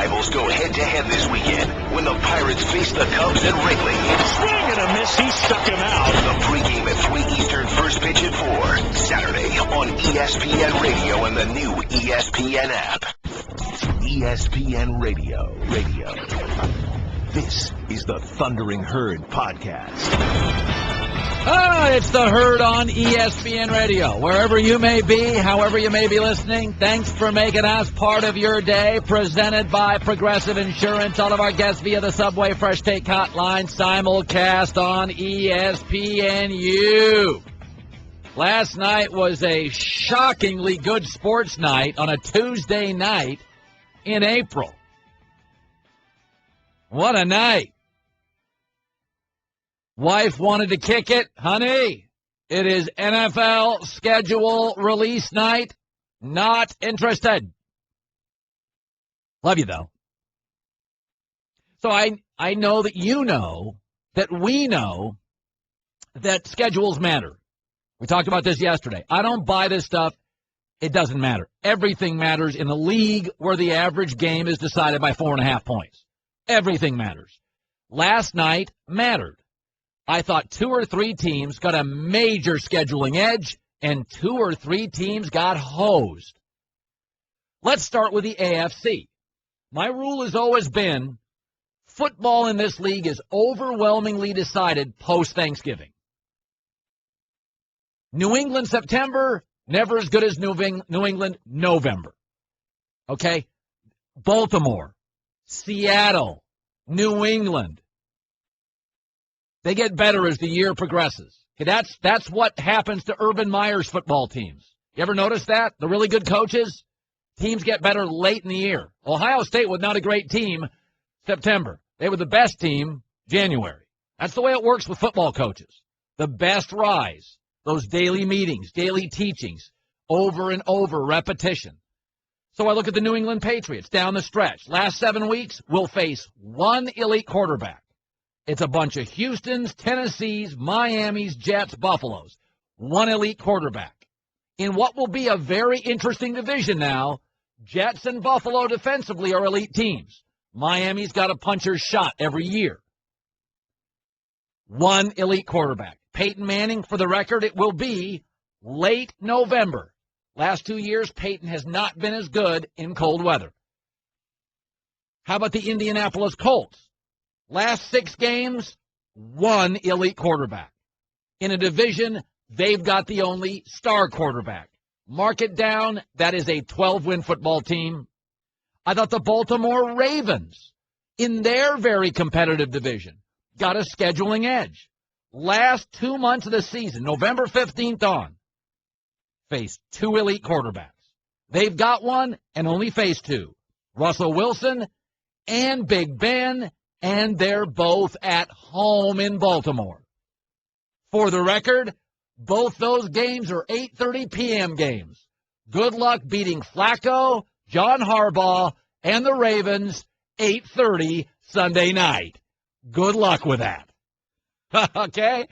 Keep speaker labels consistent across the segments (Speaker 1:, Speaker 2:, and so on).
Speaker 1: rivals go head-to-head this weekend when the Pirates face the Cubs at Wrigley.
Speaker 2: Swing and a miss. He struck him out.
Speaker 1: The pregame at 3 Eastern, first pitch at 4. Saturday on ESPN Radio and the new ESPN app. ESPN Radio. This is the Thundering Herd Podcast.
Speaker 3: It's the Herd on ESPN Radio. Wherever you may be, however you may be listening, thanks for making us part of your day. Presented by Progressive Insurance. All of our guests via the Subway Fresh Take Hotline. Simulcast on ESPNU. Last night was a shockingly good sports night on a Tuesday night in April. What a night. Wife wanted to kick it. Honey, it is NFL schedule release night. Not interested. Love you, though. So I know that you know that we know that schedules matter. We talked about this yesterday. I don't buy this stuff. It doesn't matter. Everything matters in the league where the average game is decided by 4.5 points. Everything matters. Last night mattered. I thought 2 or 3 teams got a major scheduling edge, and 2 or 3 teams got hosed. Let's start with the AFC. My rule has always been football in this league is overwhelmingly decided post-Thanksgiving. New England September, never as good as New England November. Okay? Baltimore, Seattle, New England. They get better as the year progresses. Okay, that's what happens to Urban Meyer's football teams. You ever notice that? The really good coaches, teams get better late in the year. Ohio State was not a great team September. They were the best team January. That's the way it works with football coaches. The best rise. Those daily meetings, daily teachings, over and over, repetition. So I look at the New England Patriots down the stretch. Last 7 weeks, we'll face one elite quarterback. It's a bunch of Houstons, Tennessees, Miamis, Jets, Buffaloes. One elite quarterback. In what will be a very interesting division now, Jets and Buffalo defensively are elite teams. Miami's got a puncher's shot every year. One elite quarterback. Peyton Manning, for the record, it will be late November. Last 2 years, Peyton has not been as good in cold weather. How about the Indianapolis Colts? Last 6 games, one elite quarterback. In a division, they've got the only star quarterback. Mark it down, that is a 12-win football team. I thought the Baltimore Ravens, in their very competitive division, got a scheduling edge. Last 2 months of the season, November 15th on, faced 2 elite quarterbacks. They've got one and only faced 2. Russell Wilson and Big Ben, and they're both at home in Baltimore. For the record, both those games are 8:30 p.m. games. Good luck beating Flacco, John Harbaugh, and the Ravens 8:30 Sunday night. Good luck with that. Okay?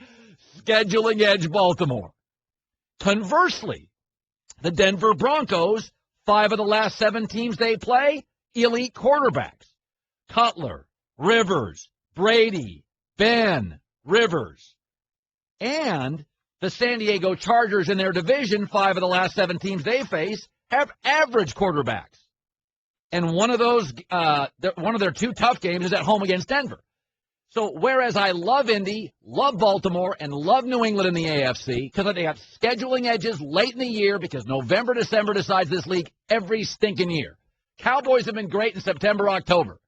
Speaker 3: Scheduling edge Baltimore. Conversely, the Denver Broncos, 5 of the last 7 teams they play, elite quarterbacks. Cutler, Rivers, Brady, Ben, Rivers. And the San Diego Chargers in their division, 5 of the last 7 teams they face, have average quarterbacks. And one of their 2 tough games is at home against Denver. So whereas I love Indy, love Baltimore, and love New England in the AFC, because they have scheduling edges late in the year, because November, December decides this league every stinking year. Cowboys have been great in September, October.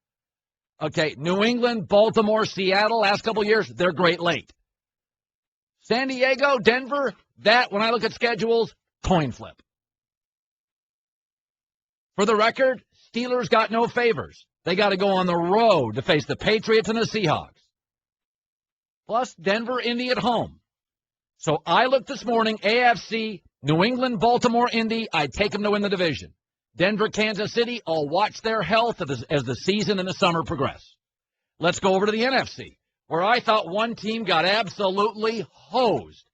Speaker 3: Okay, New England, Baltimore, Seattle, last couple years, they're great late. San Diego, Denver, that, when I look at schedules, coin flip. For the record, Steelers got no favors. They got to go on the road to face the Patriots and the Seahawks. Plus, Denver, Indy at home. So I looked this morning, AFC, New England, Baltimore, Indy, I'd take them to win the division. Denver, Kansas City, I'll watch their health as the season and the summer progress. Let's go over to the NFC, where I thought one team got absolutely hosed.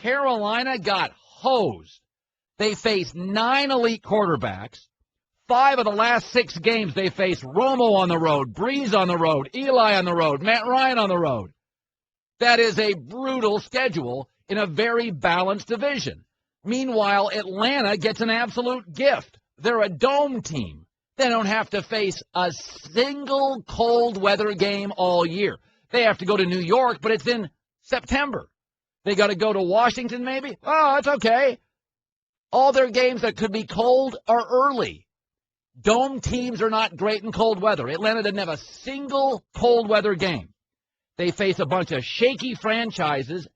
Speaker 3: Carolina got hosed. They faced 9 elite quarterbacks, 5 of the last 6 games, they face Romo on the road, Breeze on the road, Eli on the road, Matt Ryan on the road. That is a brutal schedule in a very balanced division. Meanwhile, Atlanta gets an absolute gift. They're a dome team. They don't have to face a single cold weather game all year. They have to go to New York, but it's in September. They got to go to Washington maybe? Oh, it's okay. All their games that could be cold are early. Dome teams are not great in cold weather. Atlanta didn't have a single cold weather game. They face a bunch of shaky franchises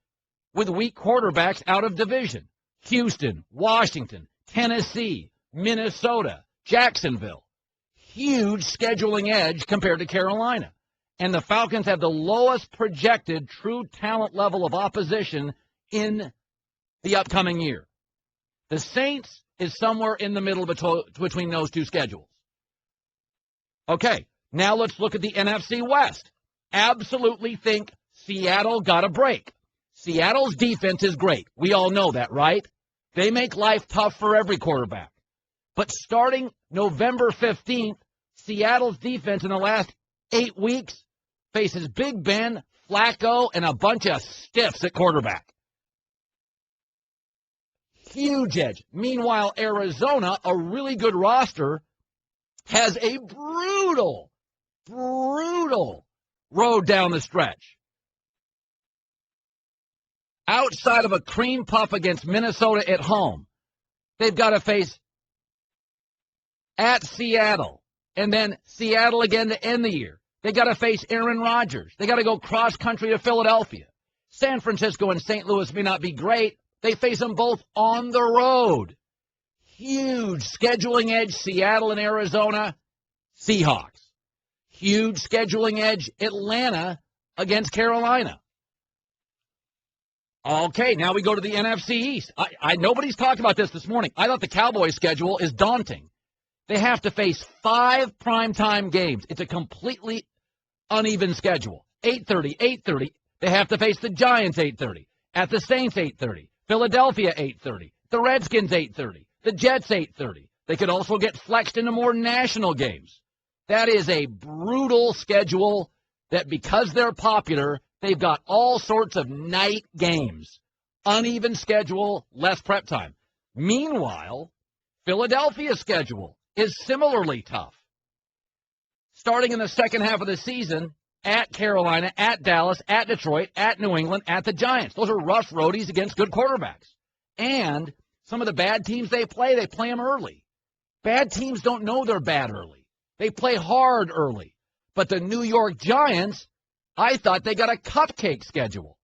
Speaker 3: with weak quarterbacks out of division. Houston, Washington, Tennessee, Minnesota, Jacksonville. Huge scheduling edge compared to Carolina. And the Falcons have the lowest projected true talent level of opposition in the upcoming year. The Saints is somewhere in the middle between those two schedules. Okay, now let's look at the NFC West. Absolutely think Seattle got a break. Seattle's defense is great. We all know that, right? They make life tough for every quarterback. But starting November 15th, Seattle's defense in the last 8 weeks faces Big Ben, Flacco, and a bunch of stiffs at quarterback. Huge edge. Meanwhile, Arizona, a really good roster, has a brutal road down the stretch. Outside of a cream puff against Minnesota at home, they've got to face at Seattle, and then Seattle again to end the year. They got to face Aaron Rodgers. They got to go cross-country to Philadelphia. San Francisco and St. Louis may not be great. They face them both on the road. Huge scheduling edge, Seattle and Arizona, Seahawks. Huge scheduling edge, Atlanta against Carolina. Okay, now we go to the NFC East. Nobody's talked about this morning. I thought the Cowboys' schedule is daunting. They have to face 5 primetime games. It's a completely uneven schedule. 8:30. They have to face the Giants 8:30. At the Saints 8:30. Philadelphia 8:30. The Redskins 8:30. The Jets 8:30. They could also get flexed into more national games. That is a brutal schedule that because they're popular, they've got all sorts of night games. Uneven schedule, less prep time. Meanwhile, Philadelphia's schedule is similarly tough. Starting in the second half of the season, at Carolina, at Dallas, at Detroit, at New England, at the Giants. Those are rough roadies against good quarterbacks. And some of the bad teams they play them early. Bad teams don't know they're bad early. They play hard early. But the New York Giants, I thought they got a cupcake schedule.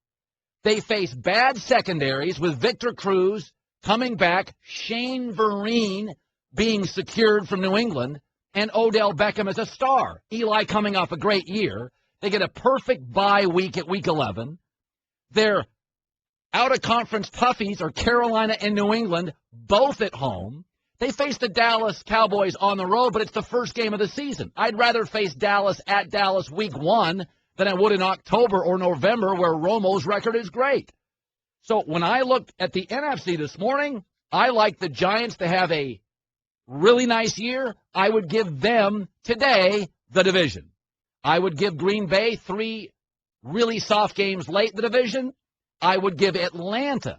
Speaker 3: They face bad secondaries with Victor Cruz coming back, Shane Vereen being secured from New England, and Odell Beckham as a star. Eli coming off a great year. They get a perfect bye week at Week 11. Their out-of-conference toughies are Carolina and New England, both at home. They face the Dallas Cowboys on the road, but it's the first game of the season. I'd rather face Dallas at Dallas Week 1 than I would in October or November where Romo's record is great. So when I looked at the NFC this morning, I like the Giants to have a really nice year. I would give them today the division. I would give Green Bay 3 really soft games late in the division. I would give Atlanta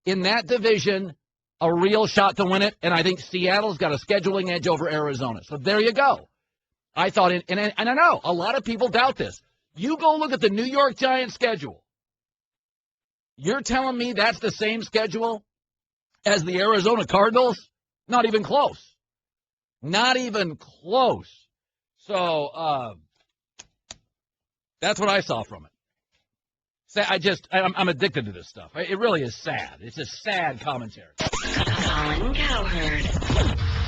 Speaker 3: in that division a real shot to win it, and I think Seattle's got a scheduling edge over Arizona. So there you go. I thought, and I know a lot of people doubt this. You go look at the New York Giants schedule. You're telling me that's the same schedule as the Arizona Cardinals? Not even close. Not even close. So that's what I saw from it. I'm addicted to this stuff. It really is sad. It's just sad commentary.
Speaker 4: Colin Cowherd.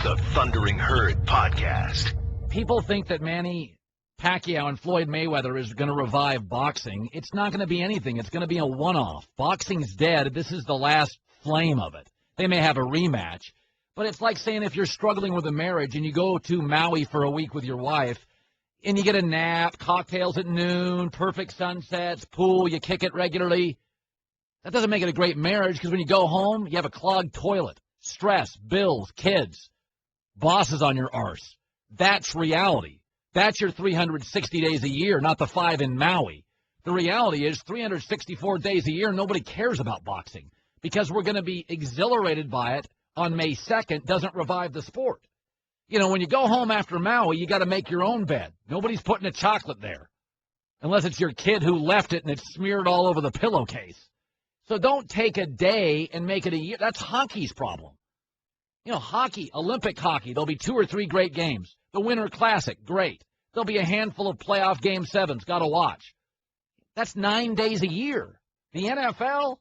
Speaker 1: The Thundering Herd Podcast.
Speaker 3: People think that Manny Pacquiao and Floyd Mayweather is going to revive boxing. It's not going to be anything. It's going to be a one-off. Boxing's dead. This is the last flame of it. They may have a rematch. But it's like saying if you're struggling with a marriage and you go to Maui for a week with your wife and you get a nap, cocktails at noon, perfect sunsets, pool, you kick it regularly, that doesn't make it a great marriage because when you go home, you have a clogged toilet, stress, bills, kids. bosses on your arse. That's reality. That's your 360 days a year, not the 5 in Maui. The reality is 364 days a year, nobody cares about boxing because we're going to be exhilarated by it on May 2nd doesn't revive the sport. You know, when you go home after Maui, you got to make your own bed. Nobody's putting a chocolate there unless it's your kid who left it and it's smeared all over the pillowcase. So don't take a day and make it a year. That's hockey's problem. You know, hockey, Olympic hockey, there'll be 2 or 3 great games. The Winter Classic, great. There'll be a handful of playoff Game 7s, got to watch. That's 9 days a year. The NFL,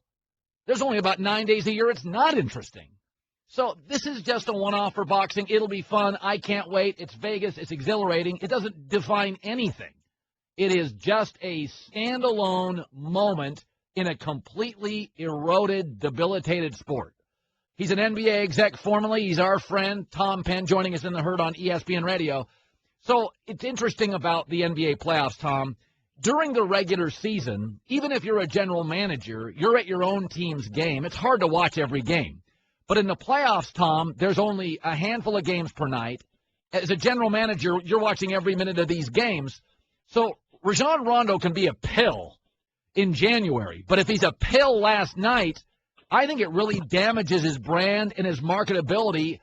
Speaker 3: there's only about 9 days a year it's not interesting. So this is just a one-off for boxing. It'll be fun. I can't wait. It's Vegas. It's exhilarating. It doesn't define anything. It is just a standalone moment in a completely eroded, debilitated sport. He's an NBA exec formerly. He's our friend, Tom Penn, joining us in the herd on ESPN Radio. So it's interesting about the NBA playoffs, Tom. During the regular season, even if you're a general manager, you're at your own team's game. It's hard to watch every game. But in the playoffs, Tom, there's only a handful of games per night. As a general manager, you're watching every minute of these games. So Rajon Rondo can be a pill in January. But if he's a pill last night, I think it really damages his brand and his marketability.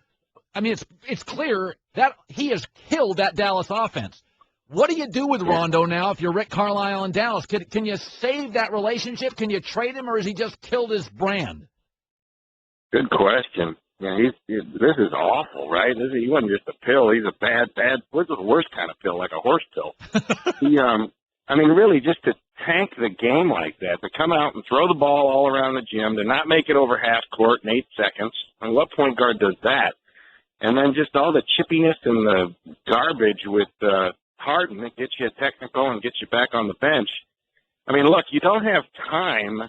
Speaker 3: I mean, it's clear that he has killed that Dallas offense. What do you do with Rondo now if you're Rick Carlisle in Dallas? Can you save that relationship? Can you trade him, or has he just killed his brand?
Speaker 5: Good question. Yeah, this is awful, right? He wasn't just a pill. He's a bad. What's the worst kind of pill, like a horse pill? I mean, really, just to tank the game like that, to come out and throw the ball all around the gym, to not make it over half court in 8 seconds. I mean, what point guard does that? And then just all the chippiness and the garbage with Harden that gets you a technical and gets you back on the bench. I mean, look, you don't have time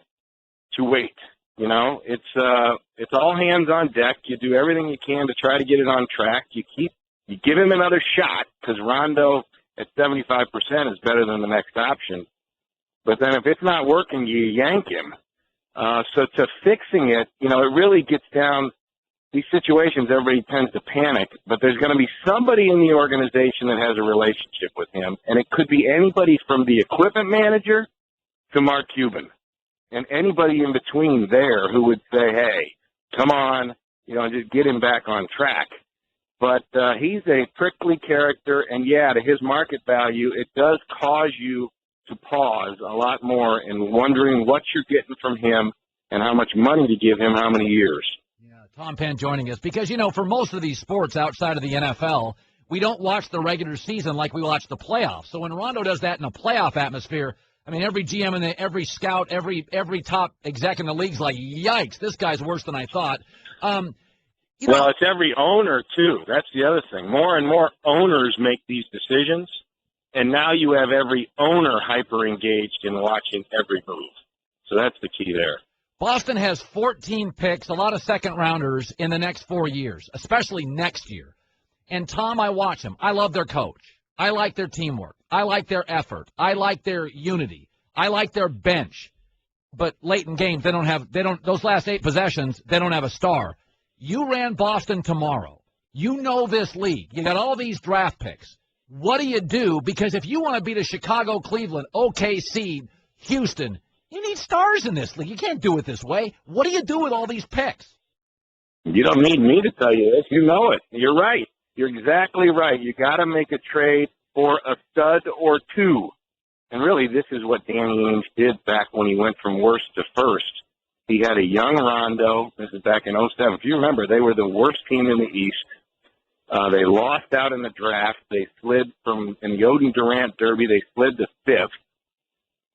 Speaker 5: to wait. You know, it's all hands on deck. You do everything you can to try to get it on track. You give him another shot because Rondo at 75% is better than the next option. But then if it's not working, you yank him. So to fixing it, you know, it really gets down these situations. Everybody tends to panic, but there's going to be somebody in the organization that has a relationship with him, and it could be anybody from the equipment manager to Mark Cuban. And anybody in between there who would say, hey, come on, you know, just get him back on track. But he's a prickly character, and, yeah, to his market value, it does cause you to pause a lot more in wondering what you're getting from him and how much money to give him, how many years.
Speaker 3: Yeah, Tom Penn joining us because, you know, for most of these sports outside of the NFL, we don't watch the regular season like we watch the playoffs. So when Rondo does that in a playoff atmosphere, I mean, every GM and every scout, every top exec in the league's like, yikes, this guy's worse than I thought.
Speaker 5: Well, it's every owner, too. That's the other thing. More and more owners make these decisions, and now you have every owner hyper-engaged in watching every move. So that's the key there.
Speaker 3: Boston has 14 picks, a lot of second-rounders in the next 4 years, especially next year. And, Tom, I watch them. I love their coach. I like their teamwork. I like their effort. I like their unity. I like their bench. But late in games, those last 8 possessions, they don't have a star. You ran Boston tomorrow. You know this league. You got all these draft picks. What do you do? Because if you want to beat a Chicago, Cleveland, OKC, Houston, you need stars in this league. You can't do it this way. What do you do with all these picks?
Speaker 5: You don't need me to tell you this. You know it. You're right. You're exactly right. You got to make a trade for a stud or two. And really, this is what Danny Ainge did back when he went from worst to first. He had a young Rondo. This is back in 2007. If you remember, they were the worst team in the East. They lost out in the draft. They slid in the Yoden Durant Derby, they slid to 5th.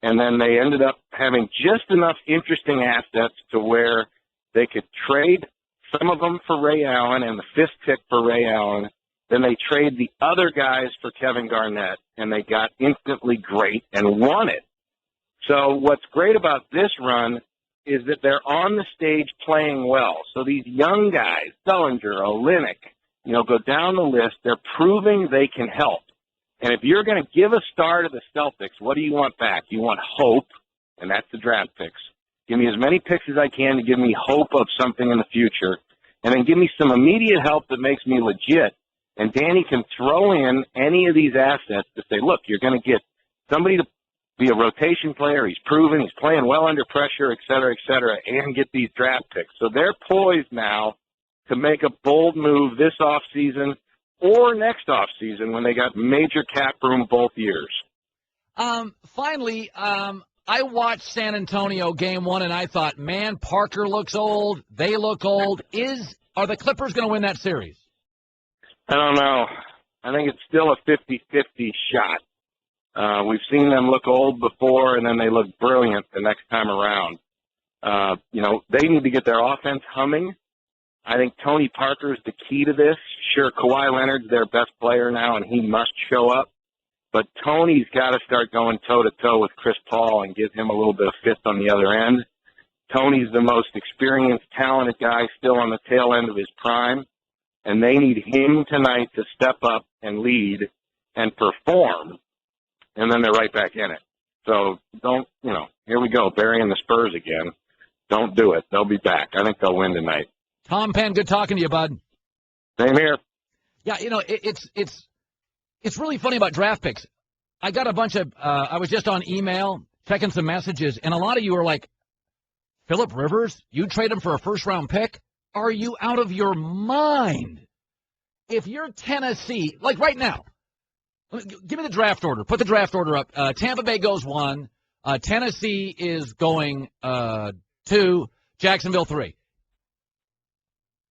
Speaker 5: And then they ended up having just enough interesting assets to where they could trade some of them for Ray Allen and the 5th pick for Ray Allen. Then they trade the other guys for Kevin Garnett, and they got instantly great and won it. So what's great about this run is that they're on the stage playing well. So these young guys, Sullinger, Olynyk, go down the list. They're proving they can help. And if you're going to give a star to the Celtics, what do you want back? You want hope, and that's the draft picks. Give me as many picks as I can to give me hope of something in the future, and then give me some immediate help that makes me legit And Danny can throw in any of these assets to say, look, you're going to get somebody to be a rotation player. He's proven he's playing well under pressure, et cetera, and get these draft picks. So they're poised now to make a bold move this offseason or next offseason when they got major cap room both years.
Speaker 3: Finally, I watched San Antonio game 1, and I thought, man, Parker looks old. They look old. Are the Clippers going to win that series?
Speaker 5: I don't know. I think it's still a 50-50 shot. We've seen them look old before, and then they look brilliant the next time around. They need to get their offense humming. I think Tony Parker's the key to this. Sure, Kawhi Leonard's their best player now, and he must show up. But Tony's got to start going toe-to-toe with Chris Paul and give him a little bit of fist on the other end. Tony's the most experienced, talented guy still on the tail end of his prime, and they need him tonight to step up and lead and perform, and then they're right back in it. So here we go, burying the Spurs again. Don't do it. They'll be back. I think they'll win tonight.
Speaker 3: Tom Penn, good talking to you, bud.
Speaker 5: Same here.
Speaker 3: Yeah, it's really funny about draft picks. I got a bunch of I was just on email checking some messages, and a lot of you are like, Phillip Rivers, you trade him for a first-round pick? Are you out of your mind? If you're Tennessee, like right now, give me the draft order. Put the draft order up. Tampa Bay goes 1. Tennessee is going 2. Jacksonville 3.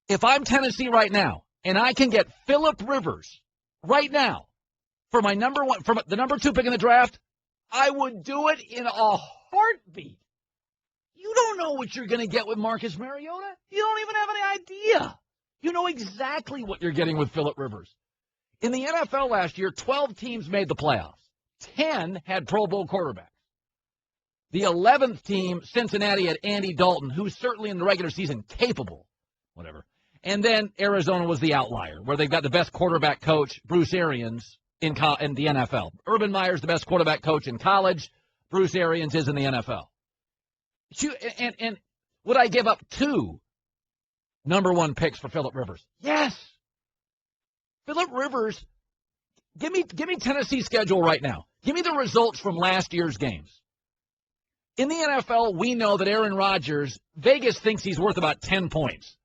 Speaker 3: If I'm Tennessee right now, and I can get Phillip Rivers right now for my number 1, for the number 2 pick in the draft, I would do it in a heartbeat. You don't know what you're going to get with Marcus Mariota. You don't even have any idea. You know exactly what you're getting with Phillip Rivers. In the NFL last year, 12 teams made the playoffs. 10 had Pro Bowl quarterbacks. The 11th team, Cincinnati, had Andy Dalton, who's certainly in the regular season capable. Whatever. And then Arizona was the outlier, where they've got the best quarterback coach, Bruce Arians, in the NFL. Urban Meyer's the best quarterback coach in college. Bruce Arians is in the NFL. And would I give up 2 number 1 picks for Phillip Rivers? Yes. Phillip Rivers, give me Tennessee's schedule right now. Give me the results from last year's games. In the NFL, we know that Aaron Rodgers, Vegas thinks he's worth about 10 points.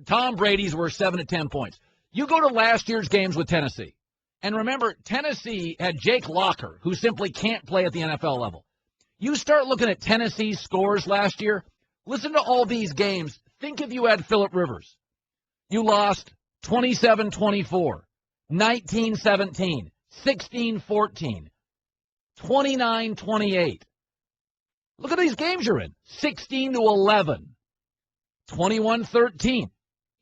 Speaker 3: Tom Brady's worth 7 to 10 points. You go to last year's games with Tennessee. And remember, Tennessee had Jake Locker, who simply can't play at the NFL level. You start looking at Tennessee's scores last year, listen to all these games. Think if you had Phillip Rivers. You lost 27-24, 19-17, 16-14, 29-28. Look at these games you're in. 16-11, 21-13.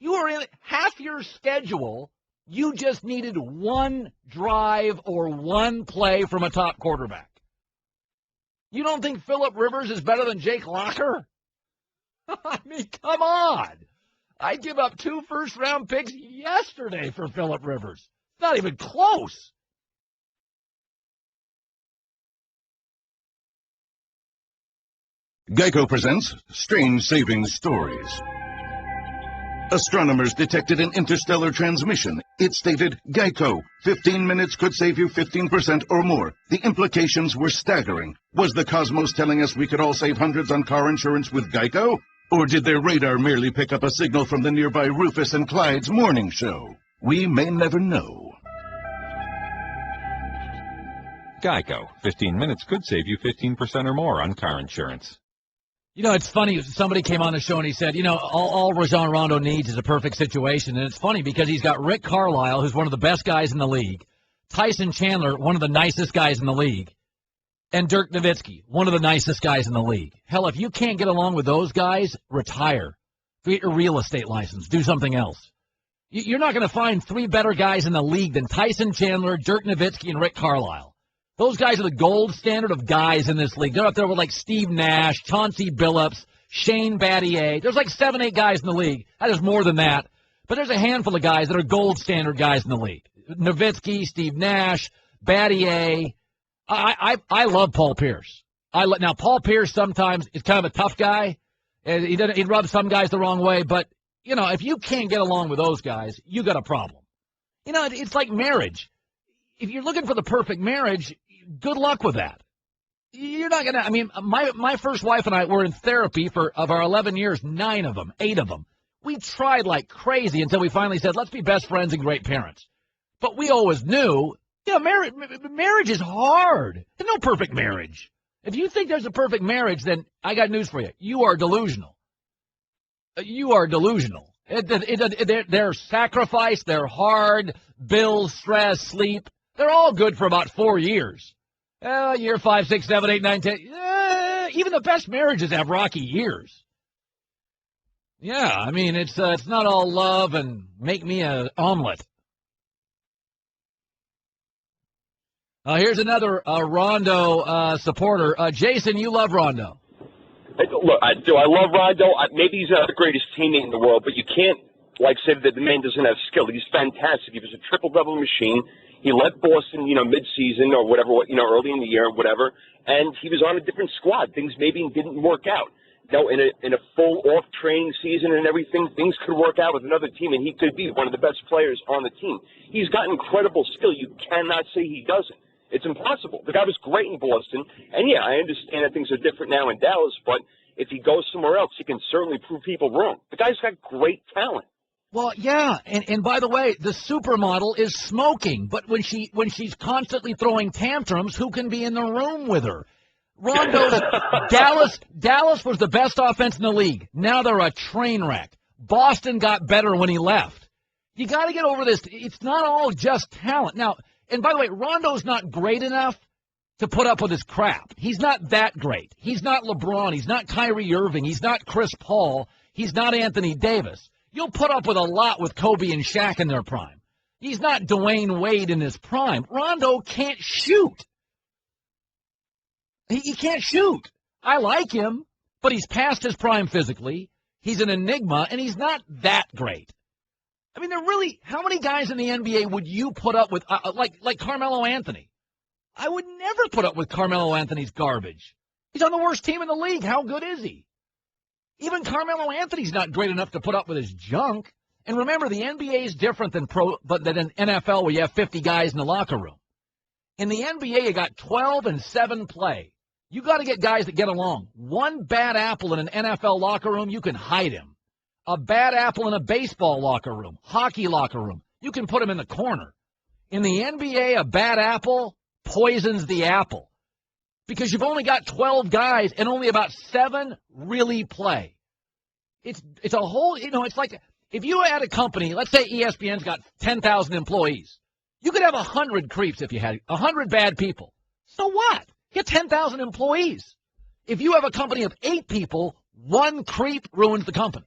Speaker 3: You are in half your schedule. You just needed 1 drive or 1 play from a top quarterback. You don't think Phillip Rivers is better than Jake Locker? I mean, come on. I'd give up 2 first-round picks yesterday for Phillip Rivers. Not even close.
Speaker 6: Geico presents Strange Savings Stories. Astronomers detected an interstellar transmission. It stated, Geico, 15 minutes could save you 15% or more. The implications were staggering. Was the cosmos telling us we could all save hundreds on car insurance with Geico? Or did their radar merely pick up a signal from the nearby Rufus and Clyde's morning show? We may never know.
Speaker 7: Geico. 15 minutes could save you 15% or more on car insurance.
Speaker 3: It's funny. Somebody came on the show and he said, all Rajon Rondo needs is a perfect situation. And it's funny because he's got Rick Carlisle, who's one of the best guys in the league, Tyson Chandler, one of the nicest guys in the league, and Dirk Nowitzki, one of the nicest guys in the league. Hell, if you can't get along with those guys, retire. Get your real estate license. Do something else. You're not going to find 3 better guys in the league than Tyson Chandler, Dirk Nowitzki, and Rick Carlisle. Those guys are the gold standard of guys in this league. They're up there with like Steve Nash, Chauncey Billups, Shane Battier. There's like 7, 8 guys in the league. There's more than that. But there's a handful of guys that are gold standard guys in the league. Nowitzki, Steve Nash, Battier. I love Paul Pierce. Now, Paul Pierce sometimes is kind of a tough guy. And he rubs some guys the wrong way. But, if you can't get along with those guys, you got a problem. It's like marriage. If you're looking for the perfect marriage, good luck with that. You're not going to, my first wife and I were in therapy of our 11 years, 8 of them. We tried like crazy until we finally said, let's be best friends and great parents. But we always knew, marriage is hard. There's no perfect marriage. If you think there's a perfect marriage, then I got news for you. You are delusional. You are delusional. They're sacrifice, they're hard, bills, stress, sleep. They're all good for about 4 years. Year 5, 6, 7, 8, 9, 10. Even the best marriages have rocky years. Yeah, it's not all love and make me an omelet. Here's another Rondo supporter. Jason, you love Rondo.
Speaker 8: Look, do I love Rondo? Maybe he's not the greatest teammate in the world, but you can't say that the man doesn't have skill. He's fantastic. He was a triple-double machine. He led Boston, mid-season or whatever, early in the year or whatever, and he was on a different squad. Things maybe didn't work out. In a full off training season and everything, things could work out with another team, and he could be one of the best players on the team. He's got incredible skill. You cannot say he doesn't. It's impossible. The guy was great in Boston, and yeah, I understand that things are different now in Dallas, but if he goes somewhere else, he can certainly prove people wrong. The guy's got great talent.
Speaker 3: Well, yeah, and by the way, the supermodel is smoking, but when she's constantly throwing tantrums, who can be in the room with her? Rondo's Dallas was the best offense in the league. Now they're a train wreck. Boston got better when he left. You got to get over this. It's not all just talent. Now, and by the way, Rondo's not great enough to put up with his crap. He's not that great. He's not LeBron. He's not Kyrie Irving. He's not Chris Paul. He's not Anthony Davis. You'll put up with a lot with Kobe and Shaq in their prime. He's not Dwayne Wade in his prime. Rondo can't shoot. He can't shoot. I like him, but he's past his prime physically. He's an enigma, and he's not that great. How many guys in the NBA would you put up with, like Carmelo Anthony? I would never put up with Carmelo Anthony's garbage. He's on the worst team in the league. How good is he? Even Carmelo Anthony's not great enough to put up with his junk. And remember, the NBA is different than an NFL where you have 50 guys in the locker room. In the NBA, you got 12 and 7 play. You got to get guys that get along. One bad apple in an NFL locker room, you can hide him. A bad apple in a baseball locker room, hockey locker room, you can put him in the corner. In the NBA, a bad apple poisons the apple because you've only got 12 guys and only about 7 really play. It's a whole, it's like if you had a company, let's say ESPN's got 10,000 employees. You could have 100 creeps if you had 100 bad people. So what? You have 10,000 employees. If you have a company of 8 people, 1 creep ruins the company.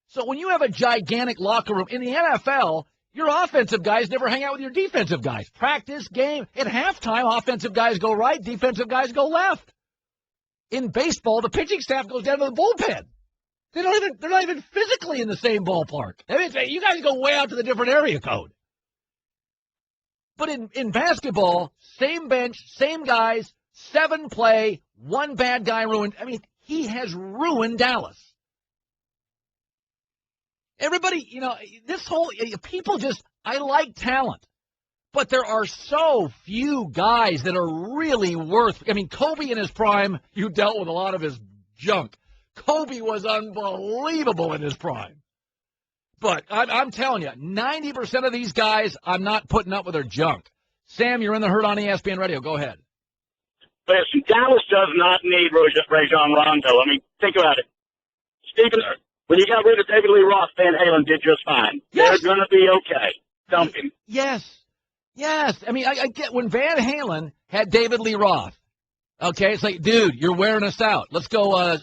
Speaker 3: So when you have a gigantic locker room in the NFL, your offensive guys never hang out with your defensive guys. Practice, game, at halftime, offensive guys go right, defensive guys go left. In baseball, the pitching staff goes down to the bullpen. They're not even physically in the same ballpark. You guys go way out to the different area code. But in basketball, same bench, same guys, 7 play, 1 bad guy ruined. He has ruined Dallas. Everybody, I like talent, but there are so few guys that are really worth. Kobe in his prime, you dealt with a lot of his junk. Kobe was unbelievable in his prime. But I'm telling you, 90% of these guys, I'm not putting up with their junk. Sam, you're in the herd on ESPN Radio. Go ahead.
Speaker 9: Listen, Dallas does not need Rajon Rondo. Think about it. Stephen, when you got rid of David Lee Roth, Van Halen did just fine.
Speaker 3: Yes.
Speaker 9: They're going to be okay. Dump him.
Speaker 3: Yes. I get when Van Halen had David Lee Roth. Okay, it's like, dude, you're wearing us out. Let's go,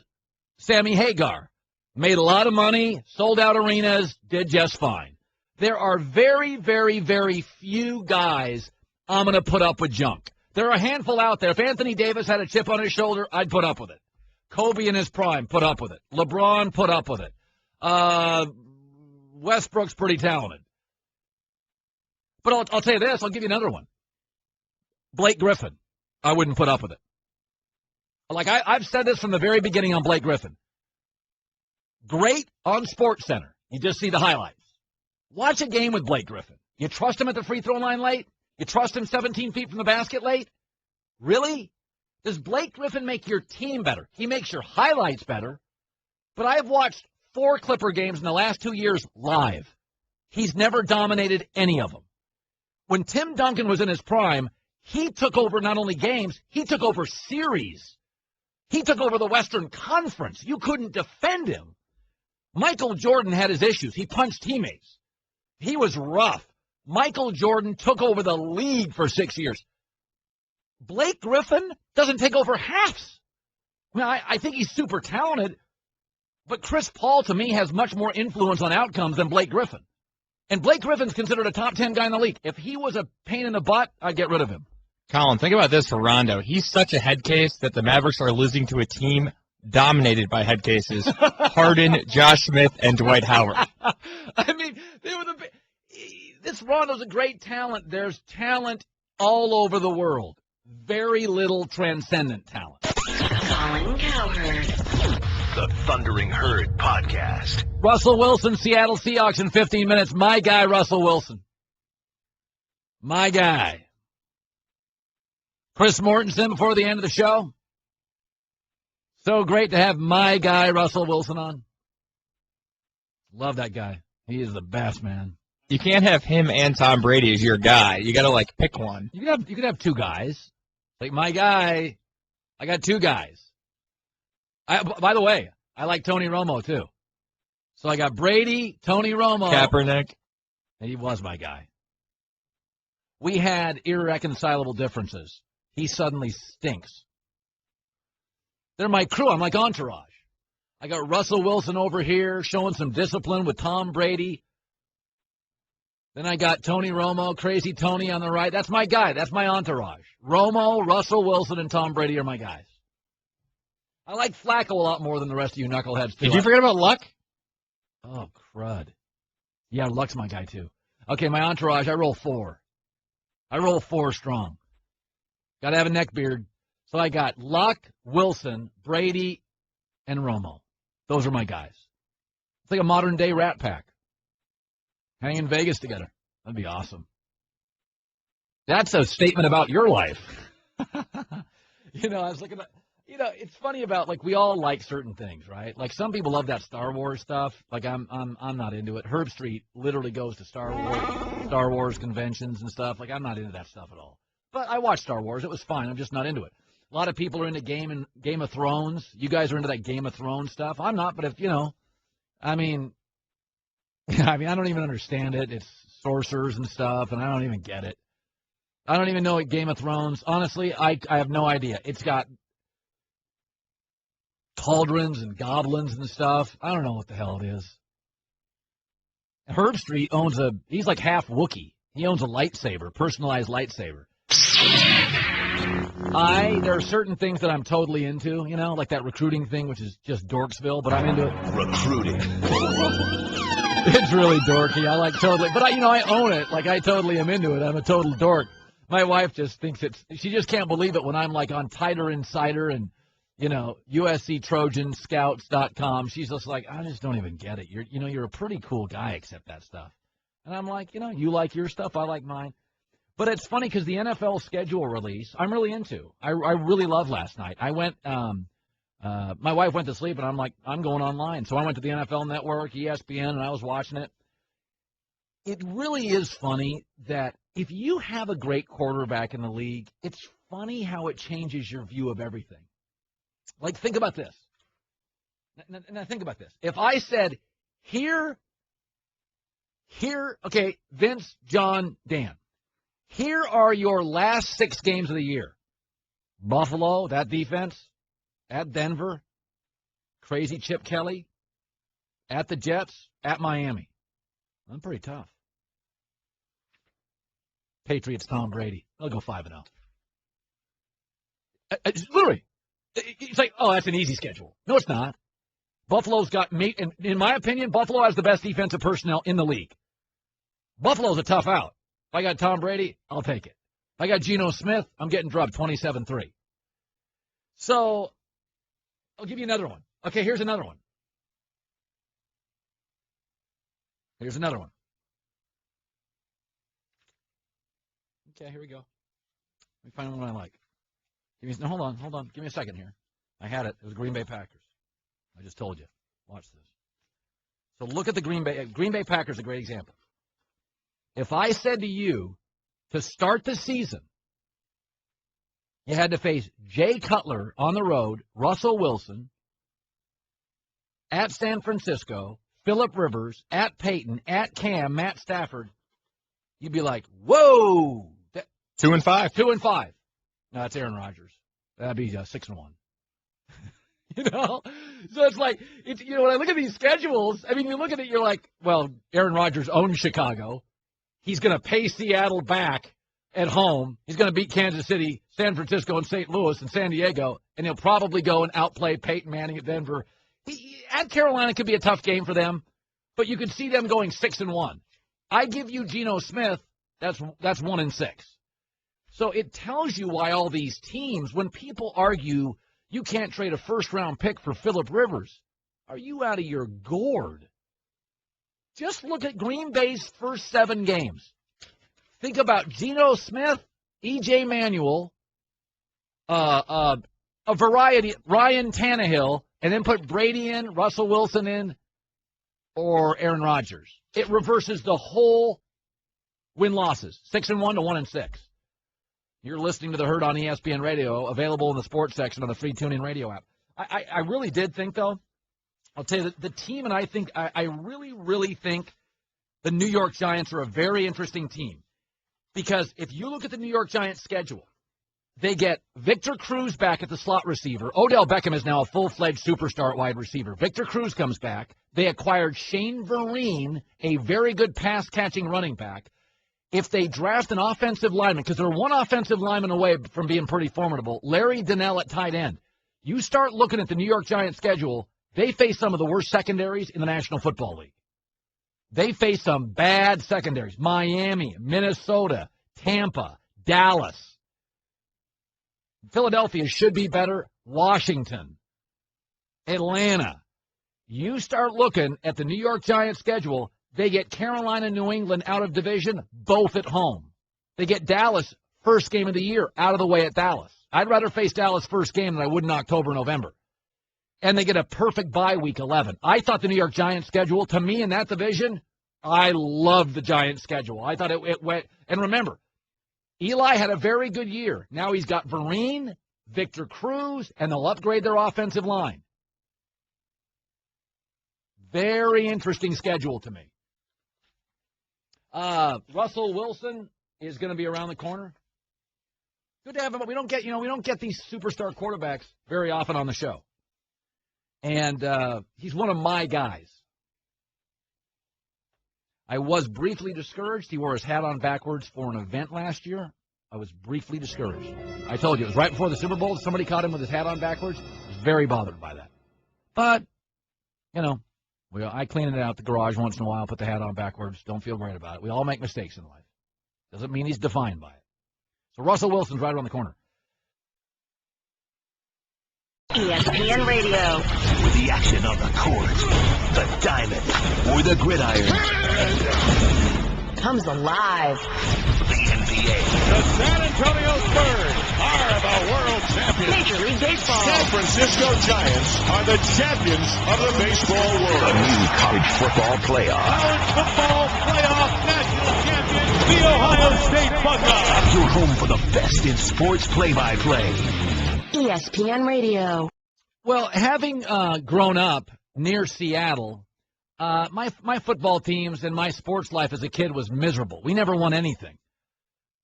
Speaker 3: Sammy Hagar. Made a lot of money, sold out arenas, did just fine. There are very, very, very few guys I'm going to put up with junk. There are a handful out there. If Anthony Davis had a chip on his shoulder, I'd put up with it. Kobe in his prime, put up with it. LeBron, put up with it. Westbrook's pretty talented. But I'll tell you this, I'll give you another one. Blake Griffin, I wouldn't put up with it. I've said this from the very beginning on Blake Griffin. Great on SportsCenter. You just see the highlights. Watch a game with Blake Griffin. You trust him at the free throw line late? You trust him 17 feet from the basket late? Really? Does Blake Griffin make your team better? He makes your highlights better. But I've watched 4 Clipper games in the last 2 years live. He's never dominated any of them. When Tim Duncan was in his prime, he took over not only games, he took over series. He took over the Western Conference. You couldn't defend him. Michael Jordan had his issues. He punched teammates. He was rough. Michael Jordan took over the league for 6 years. Blake Griffin doesn't take over halves. I think he's super talented, but Chris Paul, to me, has much more influence on outcomes than Blake Griffin. And Blake Griffin's considered a top 10 guy in the league. If he was a pain in the butt, I'd get rid of him.
Speaker 10: Colin, think about this for Rondo. He's such a head case that the Mavericks are losing to a team dominated by head cases. Harden, Josh Smith, and Dwight Howard.
Speaker 3: I mean, this Rondo's a great talent. There's talent all over the world. Very little transcendent talent.
Speaker 4: Colin Cowherd.
Speaker 1: The Thundering Herd Podcast.
Speaker 3: Russell Wilson, Seattle Seahawks in 15 minutes. My guy, Russell Wilson. My guy. Chris Mortensen before the end of the show. So great to have my guy, Russell Wilson, on. Love that guy. He is the best, man.
Speaker 10: You can't have him and Tom Brady as your guy. You got to, pick one.
Speaker 3: You could have 2 guys. Like, my guy, I got 2 guys. By the way, I like Tony Romo, too. So I got Brady, Tony Romo.
Speaker 10: Kaepernick.
Speaker 3: And he was my guy. We had irreconcilable differences. He suddenly stinks. They're my crew. I'm like Entourage. I got Russell Wilson over here showing some discipline with Tom Brady. Then I got Tony Romo, Crazy Tony on the right. That's my guy. That's my entourage. Romo, Russell Wilson, and Tom Brady are my guys. I like Flacco a lot more than the rest of you knuckleheads, too.
Speaker 10: Did you forget about Luck?
Speaker 3: Oh, crud. Yeah, Luck's my guy, too. Okay, my entourage, I roll 4. I roll 4 strong. Got to have a neck beard. So I got Luck, Wilson, Brady, and Romo. Those are my guys. It's like a modern-day Rat Pack. Hang in Vegas together. That'd be awesome. That's a statement about your life. I was looking at, it's funny about, we all like certain things, right? Like, some people love that Star Wars stuff. Like, I'm not into it. Herb Street literally goes to Star Wars conventions and stuff. Like, I'm not into that stuff at all. But I watched Star Wars. It was fine. I'm just not into it. A lot of people are into Game of Thrones. You guys are into that Game of Thrones stuff. I'm not, but if, I don't even understand it. It's sorcerers and stuff, and I don't even get it. I don't even know what Game of Thrones. Honestly, I have no idea. It's got cauldrons and goblins and stuff. I don't know what the hell it is. Herb Street he's like half Wookiee. He owns a lightsaber, personalized lightsaber. There are certain things that I'm totally into, like that recruiting thing, which is just Dorksville, but I'm into it.
Speaker 1: Recruiting.
Speaker 3: It's really dorky. I totally, but I own it. Like, I totally am into it. I'm a total dork. My wife just thinks she just can't believe it when I'm on Tighter Insider and, USCTrojanscouts.com. She's just like, I just don't even get it. You're a pretty cool guy except that stuff. And I'm like, you like your stuff, I like mine. But it's funny because the NFL schedule release, I'm really into. I really love last night. I went, my wife went to sleep, and I'm like, I'm going online. So I went to the NFL Network, ESPN, and I was watching it. It really is funny that if you have a great quarterback in the league, it's funny how it changes your view of everything. Like, think about this. Now think about this. If I said, here, okay, Vince, John, Dan, here are your last 6 games of the year. Buffalo, that defense. At Denver. Crazy Chip Kelly. At the Jets. At Miami. I'm pretty tough. Patriots, Tom Brady. They'll go 5-0. Literally. It's like, oh, that's an easy schedule. No, it's not. Buffalo's got, in my opinion, Buffalo has the best defensive personnel in the league. Buffalo's a tough out. If I got Tom Brady, I'll take it. If I got Geno Smith, I'm getting drubbed 27-3. So, I'll give you another one. Okay, here's another one. Okay, here we go. Let me find one I like. Hold on. Give me a second here. I had it. It was Green Bay Packers. I just told you. Watch this. So look at the Green Bay Packers, a great example. If I said to you to start the season, you had to face Jay Cutler on the road, Russell Wilson, at San Francisco, Phillip Rivers, at Peyton, at Cam, Matt Stafford, you'd be like, whoa.
Speaker 10: 2-5.
Speaker 3: 2-5. No, that's Aaron Rodgers. That'd be 6-1. You know? So it's like, when I look at these schedules, I mean, you look at it, you're like, well, Aaron Rodgers owns Chicago. He's going to pay Seattle back at home. He's going to beat Kansas City, San Francisco, and St. Louis, and San Diego, and he'll probably go and outplay Peyton Manning at Denver. At Carolina could be a tough game for them, but you could see them going 6-1. I give you Geno Smith, that's 1-6. So it tells you why all these teams, when people argue you can't trade a first-round pick for Phillip Rivers, are you out of your gourd? Just look at Green Bay's first 7 games. Think about Geno Smith, E.J. Manuel, a variety, Ryan Tannehill, and then put Brady in, Russell Wilson in, or Aaron Rodgers. It reverses the whole win-losses, 6-1 to 1-6. You're listening to The Herd on ESPN Radio, available in the sports section of the free TuneIn Radio app. I really did think, though, I'll tell you, the team, and I really, really think the New York Giants are a very interesting team. Because if you look at the New York Giants schedule, they get Victor Cruz back at the slot receiver. Odell Beckham is now a full-fledged superstar at wide receiver. Victor Cruz comes back. They acquired Shane Vereen, a very good pass-catching running back. If they draft an offensive lineman, because they're one offensive lineman away from being pretty formidable, Larry Donnell at tight end. You start looking at the New York Giants schedule, they face some of the worst secondaries in the National Football League. They face some bad secondaries. Miami, Minnesota, Tampa, Dallas. Philadelphia should be better. Washington, Atlanta. You start looking at the New York Giants schedule, they get Carolina, New England out of division, both at home. They get Dallas first game of the year out of the way at Dallas. I'd rather face Dallas first game than I would in October, November. And they get a perfect bye week 11. I thought the New York Giants schedule, to me in that division, I loved the Giants schedule. I thought it went, and remember, Eli had a very good year. Now he's got Vereen, Victor Cruz, and they'll upgrade their offensive line. Very interesting schedule to me. Russell Wilson is going to be around the corner. Good to have him, but we don't get these superstar quarterbacks very often on the show. And he's one of my guys. I was briefly discouraged. He wore his hat on backwards for an event last year. I was briefly discouraged. I told you, it was right before the Super Bowl. Somebody caught him with his hat on backwards. I was very bothered by that. But, I clean it out at the garage once in a while, put the hat on backwards. Don't feel great about it. We all make mistakes in life. Doesn't mean he's defined by it. So Russell Wilson's right around the corner.
Speaker 4: ESPN Radio.
Speaker 1: With the action on the court, the diamond, or the gridiron.
Speaker 4: Comes alive.
Speaker 1: The NBA.
Speaker 2: The San Antonio Spurs are the world champions.
Speaker 4: Major League Baseball.
Speaker 2: San Francisco Giants are the champions of the baseball world.
Speaker 1: The new college football playoff.
Speaker 2: College football playoff national champions, the Ohio State Buckeyes.
Speaker 1: Your home for the best in sports play-by-play.
Speaker 4: ESPN Radio.
Speaker 3: Well, having grown up near Seattle, my football teams and my sports life as a kid was miserable. We never won anything.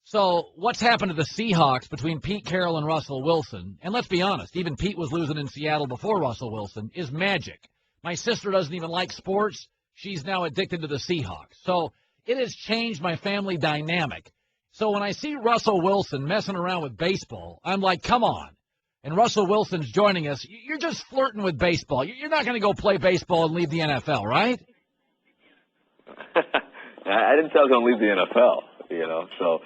Speaker 3: So what's happened to the Seahawks between Pete Carroll and Russell Wilson, and let's be honest, even Pete was losing in Seattle before Russell Wilson, is magic. My sister doesn't even like sports. She's now addicted to the Seahawks. So it has changed my family dynamic. So when I see Russell Wilson messing around with baseball, I'm like, come on. And Russell Wilson's joining us. You're just flirting with baseball. You're not going to go play baseball and leave the NFL, right?
Speaker 11: I didn't say I was going to leave the NFL, So,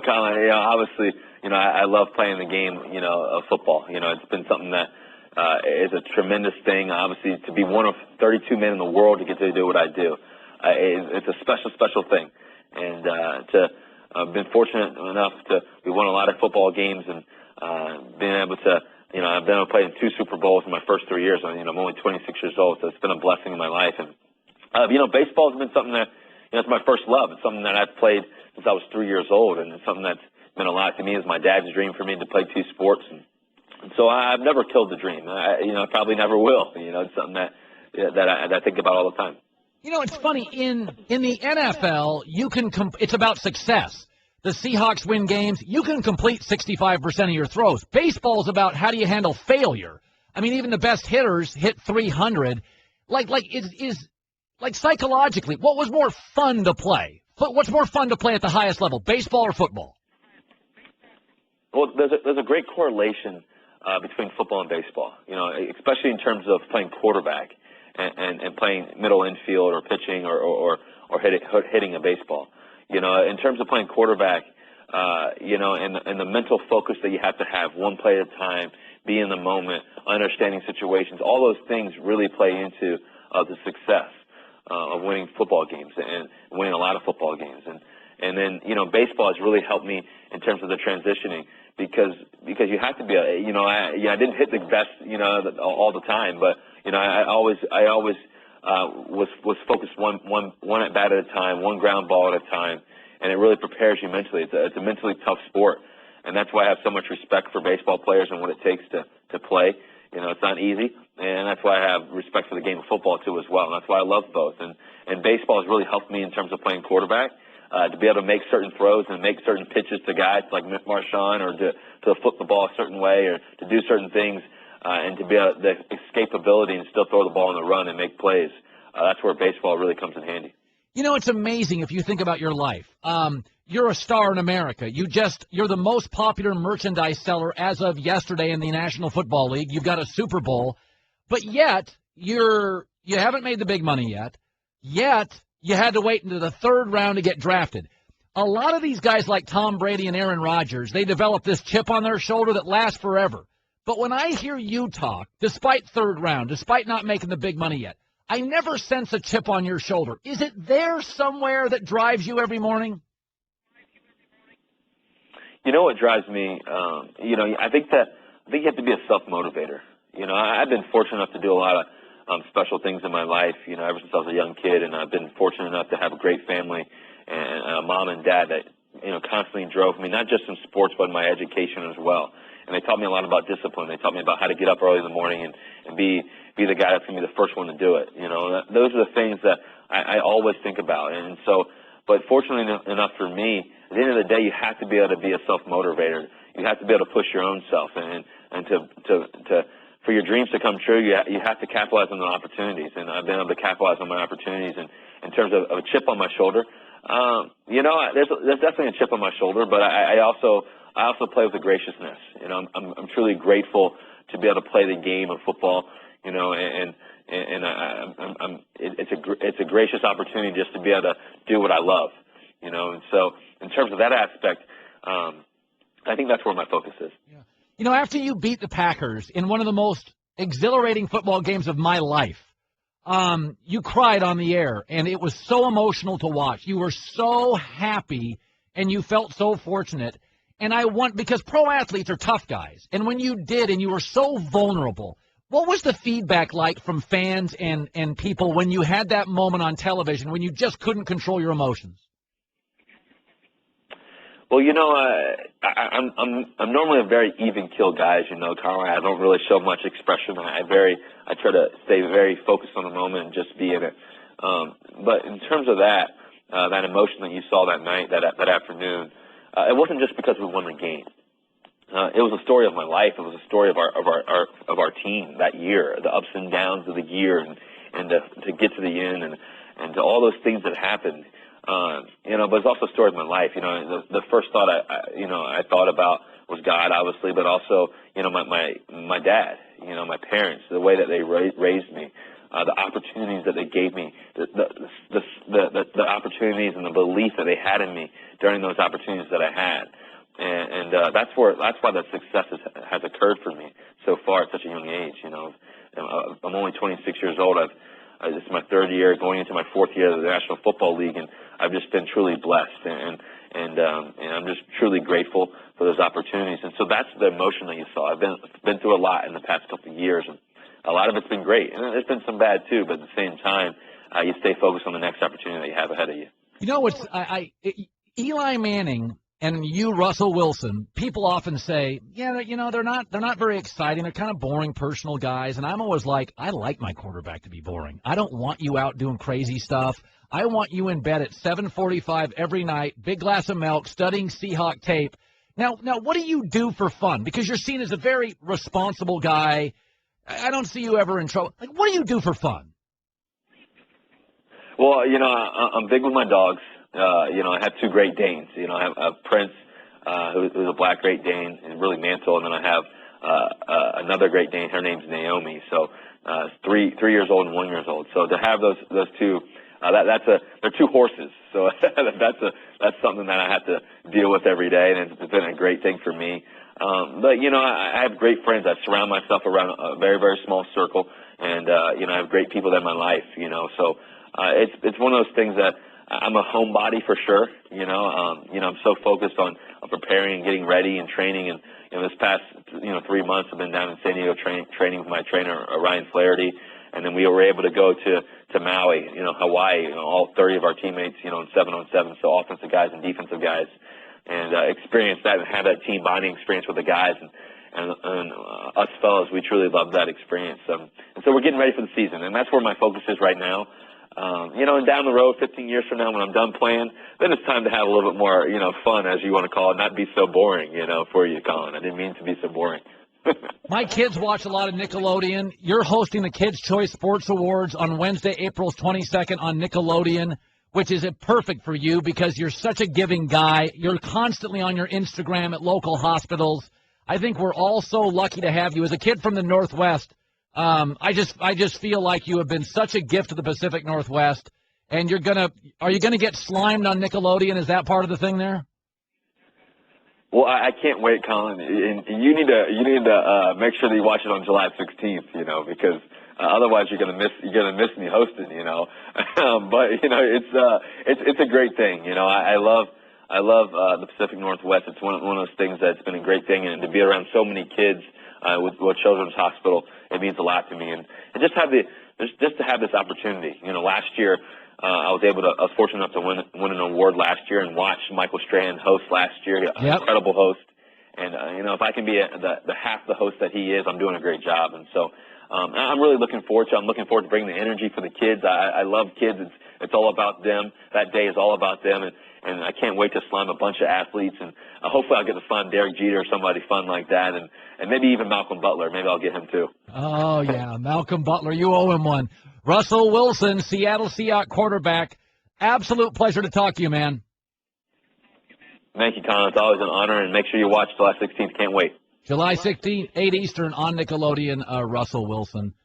Speaker 11: Colin, obviously, I love playing the game, of football. It's been something that is a tremendous thing. Obviously, to be one of 32 men in the world to get to do what I do, it's a special, special thing. And to I've been fortunate enough we won a lot of football games and being able to, I've been able to play in 2 Super Bowls in my first 3 years. I'm only 26 years old, so it's been a blessing in my life. And, baseball has been something that, it's my first love. It's something that I've played since I was 3 years old, and it's something that's been a lot to me. It was my dad's dream for me to play 2 sports. And so I've never killed the dream. I probably never will. It's something that I think about all the time.
Speaker 3: It's funny, in the NFL, it's about success. The Seahawks win games, you can complete 65% of your throws. Baseball is about how do you handle failure. I mean, even the best hitters hit 300. Like psychologically, what was more fun to play? What's more fun to play at the highest level, baseball or football?
Speaker 11: Well, there's a great correlation between football and baseball, especially in terms of playing quarterback and playing middle infield or pitching or hitting a baseball. In terms of playing quarterback, and the mental focus that you have to have, one play at a time, be in the moment, understanding situations, all those things really play into the success of winning football games and winning a lot of football games. And then, baseball has really helped me in terms of the transitioning because you have to be, I didn't hit the best, all the time, but, I always was focused one at bat at a time, one ground ball at a time, and it really prepares you mentally. It's a mentally tough sport, and that's why I have so much respect for baseball players and what it takes to play. It's not easy, and that's why I have respect for the game of football too as well, and that's why I love both. And baseball has really helped me in terms of playing quarterback, to be able to make certain throws and make certain pitches to guys like Marshawn, or to flip the ball a certain way, or to do certain things, and to be able the escapability and still throw the ball on the run and make plays. That's where baseball really comes in handy.
Speaker 3: It's amazing if you think about your life. You're a star in America. You're the most popular merchandise seller as of yesterday in the National Football League. You've got a Super Bowl, but yet you haven't made the big money yet. Yet you had to wait into the 3rd round to get drafted. A lot of these guys like Tom Brady and Aaron Rodgers, they develop this chip on their shoulder that lasts forever. But when I hear you talk, despite 3rd round, despite not making the big money yet, I never sense a chip on your shoulder. Is it there somewhere that drives you every morning?
Speaker 11: What drives me? I think you have to be a self-motivator. I've been fortunate enough to do a lot of special things in my life. Ever since I was a young kid, and I've been fortunate enough to have a great family and a mom and dad that constantly drove me, not just in sports but in my education as well. And they taught me a lot about discipline. They taught me about how to get up early in the morning and be the guy that's going to be the first one to do it. Those are the things that I always think about. And so, but fortunately enough for me, at the end of the day, you have to be able to be a self-motivator. You have to be able to push your own self, and for your dreams to come true, you have to capitalize on the opportunities. And I've been able to capitalize on my opportunities. And in terms of a chip on my shoulder, there's definitely a chip on my shoulder, but I also play with a graciousness. I'm truly grateful to be able to play the game of football. It's a gracious opportunity just to be able to do what I love. And so in terms of that aspect, I think that's where my focus is.
Speaker 3: Yeah. After you beat the Packers in one of the most exhilarating football games of my life, you cried on the air, and it was so emotional to watch. You were so happy, and you felt so fortunate. And because pro athletes are tough guys, and when you did, and you were so vulnerable, what was the feedback like from fans and people when you had that moment on television when you just couldn't control your emotions?
Speaker 11: Well, I'm normally a very even keel guy, as you know, Colin. I don't really show much expression. I try to stay very focused on the moment and just be in it. But in terms of that emotion that you saw that night, that afternoon, it wasn't just because we won the game. It was a story of my life. It was a story of our team that year, the ups and downs of the year, and to get to the end, and to all those things that happened. But it's also a story of my life. The first thought I thought about was God, obviously, but also, my dad, my parents, the way that they raised me, the opportunities that they gave me, the opportunities and the belief that they had in me during those opportunities that I had. And that's why that success has occurred for me so far at such a young age. I'm only 26 years old. This is my 3rd year, going into my 4th year of the National Football League, and I've just been truly blessed. And And I'm just truly grateful for those opportunities. And so that's the emotion that you saw. I've been through a lot in the past couple of years, and a lot of it's been great. And there's been some bad too, but at the same time, you stay focused on the next opportunity that you have ahead of you.
Speaker 3: You know, Eli Manning and you, Russell Wilson, people often say, yeah, you know, they're not very exciting. They're kind of boring personal guys. And I'm always like, I like my quarterback to be boring. I don't want you out doing crazy stuff. I want you in bed at 7:45 every night, big glass of milk, studying Seahawk tape. Now, what do you do for fun? Because you're seen as a very responsible guy. I don't see you ever in trouble. Like, what do you do for fun?
Speaker 11: Well, you know, I'm big with my dogs. You know, I have two Great Danes. You know, I have Prince, who's a black Great Dane, and really Mantle, and then I have another Great Dane. Her name's Naomi. So 3 years old and 1 year old. So to have those two, they're two horses. So that's something that I have to deal with every day, and it's been a great thing for me. But you know, I have great friends. I surround myself around a very, very small circle, and you know, I have great people in my life. You know, so it's one of those things that I'm a homebody for sure. You know, I'm so focused on preparing and getting ready and training. And you know, this past 3 months, I've been down in San Diego training with my trainer Ryan Flaherty, and then we were able to go to Maui, Hawaii, all 30 of our teammates, in 7-on-7, so offensive guys and defensive guys, and experience that and have that team bonding experience with the guys. And us fellas, we truly love that experience. And so we're getting ready for the season, and that's where my focus is right now. And down the road, 15 years from now, when I'm done playing, then it's time to have a little bit more, fun, as you want to call it, not be so boring, for you, Colin. I didn't mean to be so boring.
Speaker 3: My kids watch a lot of Nickelodeon. You're hosting the Kids' Choice Sports Awards on Wednesday, April 22nd on Nickelodeon, which is perfect for you because you're such a giving guy. You're constantly on your Instagram at local hospitals. I think we're all so lucky to have you. As a kid from the Northwest, I just feel like you have been such a gift to the Pacific Northwest. And are you gonna get slimed on Nickelodeon? Is that part of the thing there?
Speaker 11: Well, I can't wait, Colin. And you need to make sure that you watch it on July 16th, because otherwise you're gonna miss me hosting, But it's a great thing, I love the Pacific Northwest. It's one of those things that's been a great thing, and to be around so many kids with Children's Hospital, it means a lot to me. And just to have this opportunity, last year. I was fortunate enough to win an award last year and watch Michael Strahan host last year. Yep. An incredible host. And, if I can be the half the host that he is, I'm doing a great job. And so I'm really looking forward to bringing the energy for the kids. I love kids. It's all about them. That day is all about them. And I can't wait to slime a bunch of athletes. And hopefully I'll get to slime Derek Jeter or somebody fun like that. And maybe even Malcolm Butler. Maybe I'll get him too.
Speaker 3: Oh, yeah, Malcolm Butler. You owe him one. Russell Wilson, Seattle Seahawks quarterback. Absolute pleasure to talk to you, man.
Speaker 11: Thank you, Colin. It's always an honor, and make sure you watch July 16th. Can't wait.
Speaker 3: July 16th, 8 Eastern on Nickelodeon, Russell Wilson.